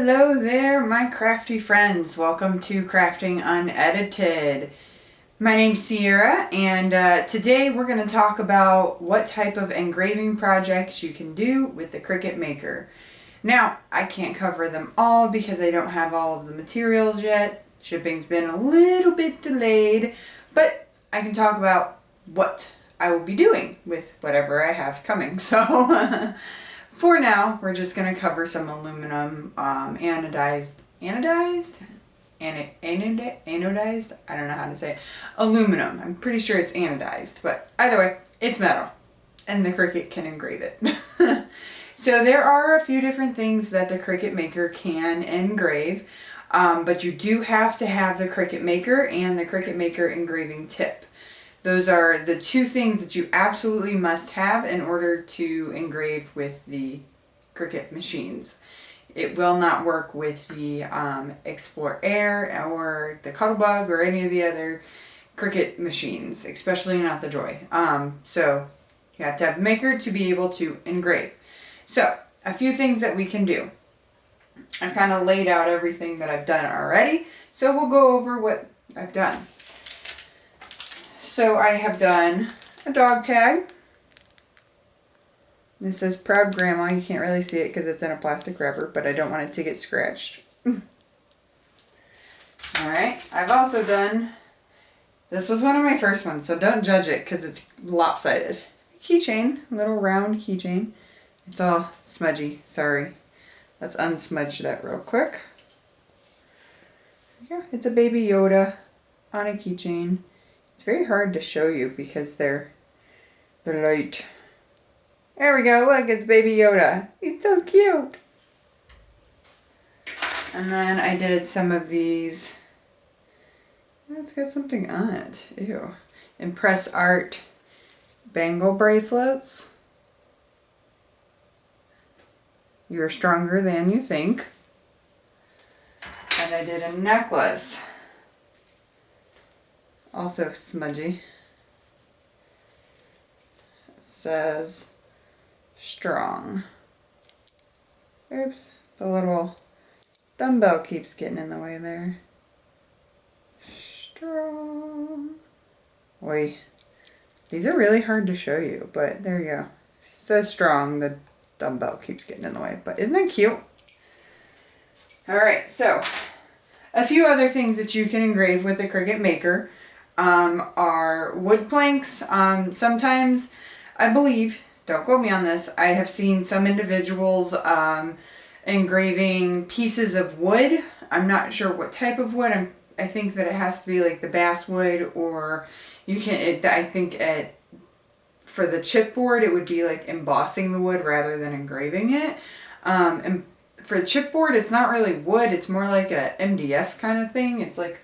Hello there, my crafty friends. Welcome to Crafting Unedited. My name's Sierra, and today we're going to talk about what type of engraving projects you can do with the Cricut Maker. Now, I can't cover them all because I don't have all of the materials yet. Shipping's been a little bit delayed, but I can talk about what I will be doing with whatever I have coming. So for now, we're just going to cover some aluminum anodized, I don't know how to say it, aluminum. I'm pretty sure it's anodized, but either way, it's metal, and the Cricut can engrave it. So there are a few different things that the Cricut Maker can engrave, but you do have to have the Cricut Maker and the Cricut Maker engraving tip. Those are the two things that you absolutely must have in order to engrave with the Cricut machines. It will not work with the Explore Air or the Cuttlebug or any of the other Cricut machines, especially not the Joy. So you have to have a maker to be able to engrave. So a few things that we can do. I've kind of laid out everything that I've done already, so we'll go over what I've done. So I have done a dog tag. This says Proud Grandma. You can't really see it because it's in a plastic wrapper, but I don't want it to get scratched. Alright, I've also done, this was one of my first ones, so don't judge it because it's lopsided. Keychain, a little round keychain. It's all smudgy, sorry. Let's unsmudge that real quick. Yeah, it's a Baby Yoda on a keychain. It's very hard to show you because they're light. There we go, look, it's Baby Yoda. He's so cute. And then I did some of these. It's got something on it. Ew. Impress Art bangle bracelets. You are stronger than you think. And I did a necklace. Also smudgy. It says strong. Oops, the little dumbbell keeps getting in the way there. Strong. Oi. These are really hard to show you, but there you go. It says strong, the dumbbell keeps getting in the way, but isn't that cute? Alright, so a few other things that you can engrave with the Cricut Maker are wood planks. Sometimes, I believe, don't quote me on this, I have seen some individuals engraving pieces of wood. I'm not sure what type of wood. I think that it has to be like the basswood, or you can, I think for the chipboard it would be like embossing the wood rather than engraving it. And for chipboard it's not really wood, it's more like a MDF kind of thing. It's like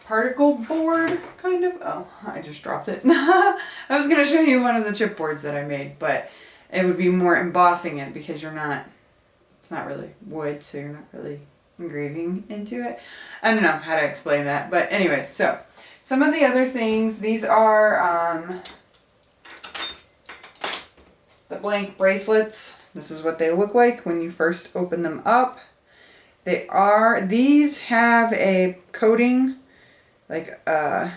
particle board, kind of. Oh, I just dropped it. I was going to show you one of the chipboards that I made, but it would be more embossing it because it's not really wood, so you're not really engraving into it. I don't know how to explain that, but anyway, so some of the other things, these are the blank bracelets. This is what they look like when you first open them up. These have a coating, like a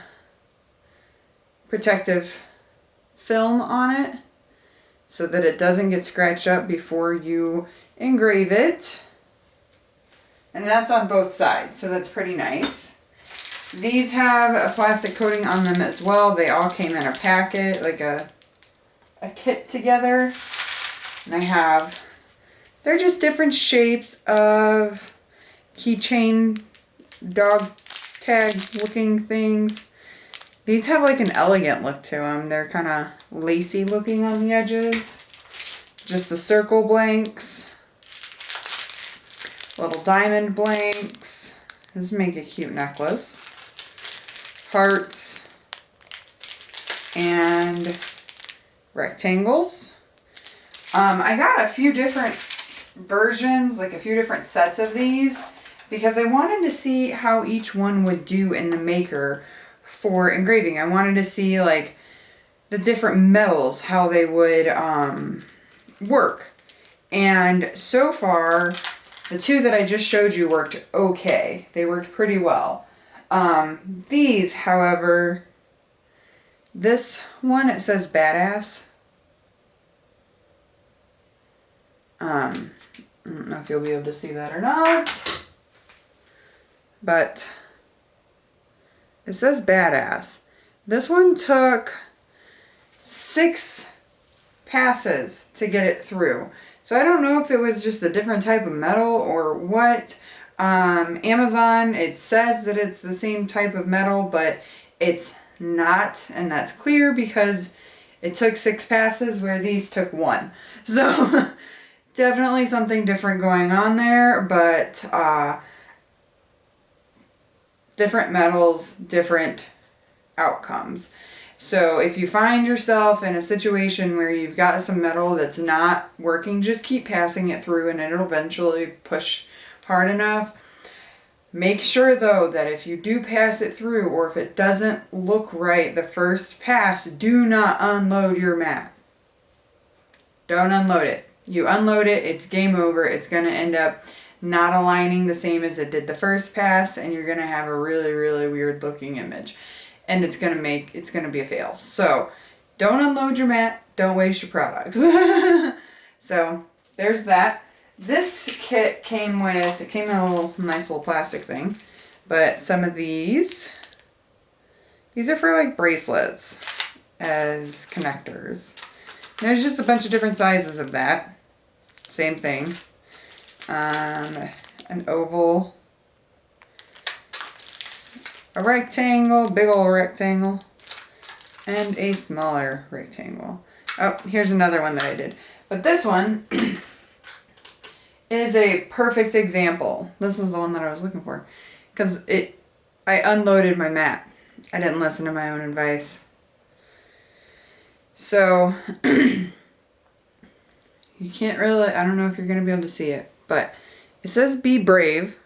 protective film on it so that it doesn't get scratched up before you engrave it. And that's on both sides, so that's pretty nice. These have a plastic coating on them as well. They all came in a packet, like a kit together. And they're just different shapes of keychain dog tag looking things. These have like an elegant look to them. They're kind of lacy looking on the edges. Just the circle blanks. Little diamond blanks. These make a cute necklace. Hearts. And rectangles. I got a few different versions, like a few different sets of these, because I wanted to see how each one would do in the Maker for engraving. I wanted to see like the different metals, how they would work. And so far, The two that I just showed you worked okay. They worked pretty well. These, however, this one, it says badass. I don't know if you'll be able to see that or not, but it says badass. This one took 6 passes to get it through. So I don't know if it was just a different type of metal or what. Amazon, it says that it's the same type of metal, but it's not, and that's clear because it took 6 passes where these took 1. So definitely something different going on there, but different metals, different outcomes. So if you find yourself in a situation where you've got some metal that's not working, just keep passing it through and it'll eventually push hard enough. Make sure though that if you do pass it through, or if it doesn't look right the first pass, do not unload your mat. Don't unload it. You unload it, it's game over. It's going to end up not aligning the same as it did the first pass, and you're going to have a really, really weird looking image. And it's going to be a fail. So don't unload your mat. Don't waste your products. So there's that. This kit came in a nice little plastic thing. But some of these are for like bracelets as connectors. There's just a bunch of different sizes of that. Same thing. An oval, a rectangle, big old rectangle, and a smaller rectangle. Oh, here's another one that I did. But this one is a perfect example. This is the one that I was looking for. Because I unloaded my mat. I didn't listen to my own advice. So, you can't really, I don't know if you're going to be able to see it, but it says be brave.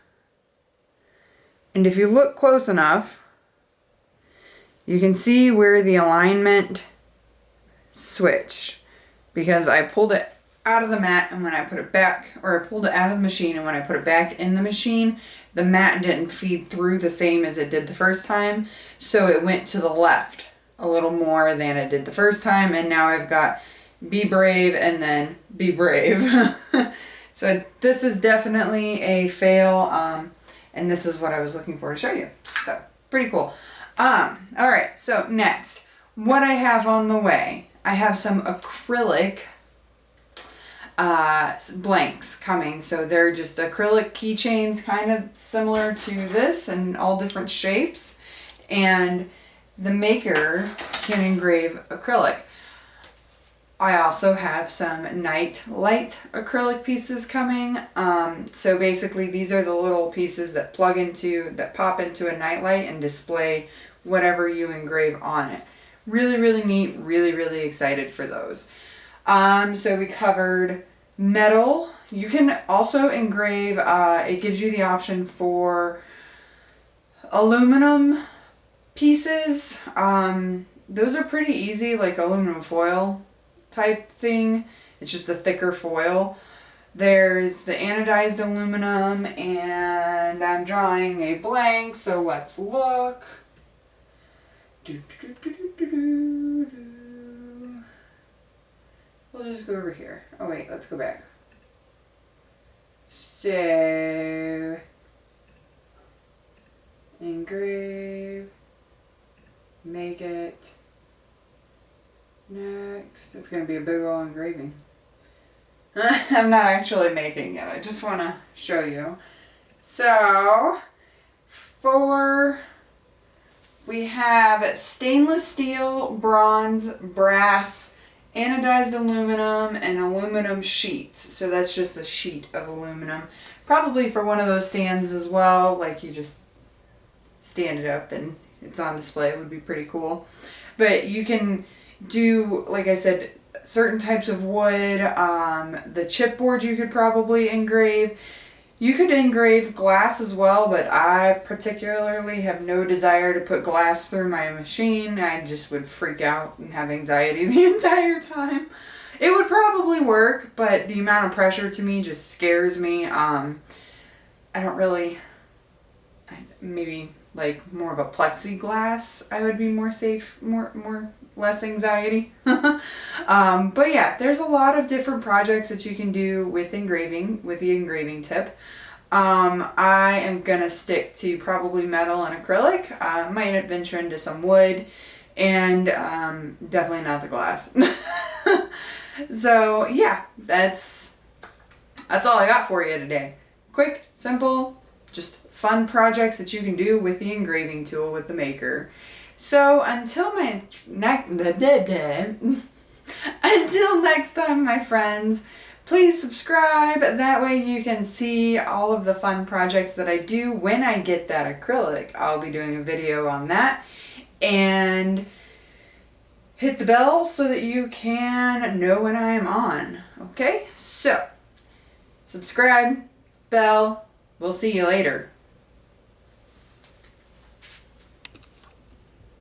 And if you look close enough, you can see where the alignment switched. Because I pulled it out of the mat, and when I put it back, or I pulled it out of the machine, and when I put it back in the machine, the mat didn't feed through the same as it did the first time. So it went to the left a little more than it did the first time, and now I've got be brave and then be brave. So this is definitely a fail, and this is what I was looking for to show you. So pretty cool. All right, so next, what I have on the way, I have some acrylic blanks coming. So they're just acrylic keychains, kind of similar to this, and all different shapes. And the maker can engrave acrylic. I also have some night light acrylic pieces coming. So basically these are the little pieces that pop into a night light and display whatever you engrave on it. Really, really neat. Really, really excited for those. So we covered metal. You can also engrave, it gives you the option for aluminum pieces. Those are pretty easy, like aluminum foil type thing. It's just a thicker foil. There's the anodized aluminum, and I'm drawing a blank, so let's look. We'll just go over here. Oh wait, let's go back. So, engrave, make it. Next, it's going to be a big old engraving. I'm not actually making it, I just want to show you. So, we have stainless steel, bronze, brass, anodized aluminum, and aluminum sheets. So that's just a sheet of aluminum. Probably for one of those stands as well, like you just stand it up and it's on display. It would be pretty cool. But you can do, like I said, certain types of wood. The chipboard you could probably engrave. You could engrave glass as well, but I particularly have no desire to put glass through my machine. I just would freak out and have anxiety the entire time. It would probably work, but the amount of pressure to me just scares me. I don't really, maybe like more of a plexiglass, I would be more safe, less anxiety. But yeah, there's a lot of different projects that you can do with engraving, with the engraving tip. I am gonna stick to probably metal and acrylic. Might venture into some wood, and definitely not the glass. So yeah, that's all I got for you today. Quick, simple, just fun projects that you can do with the engraving tool with the Maker. So until until next time, my friends, please subscribe. That way you can see all of the fun projects that I do when I get that acrylic. I'll be doing a video on that. And hit the bell so that you can know when I am on. Okay? So, subscribe, bell. We'll see you later.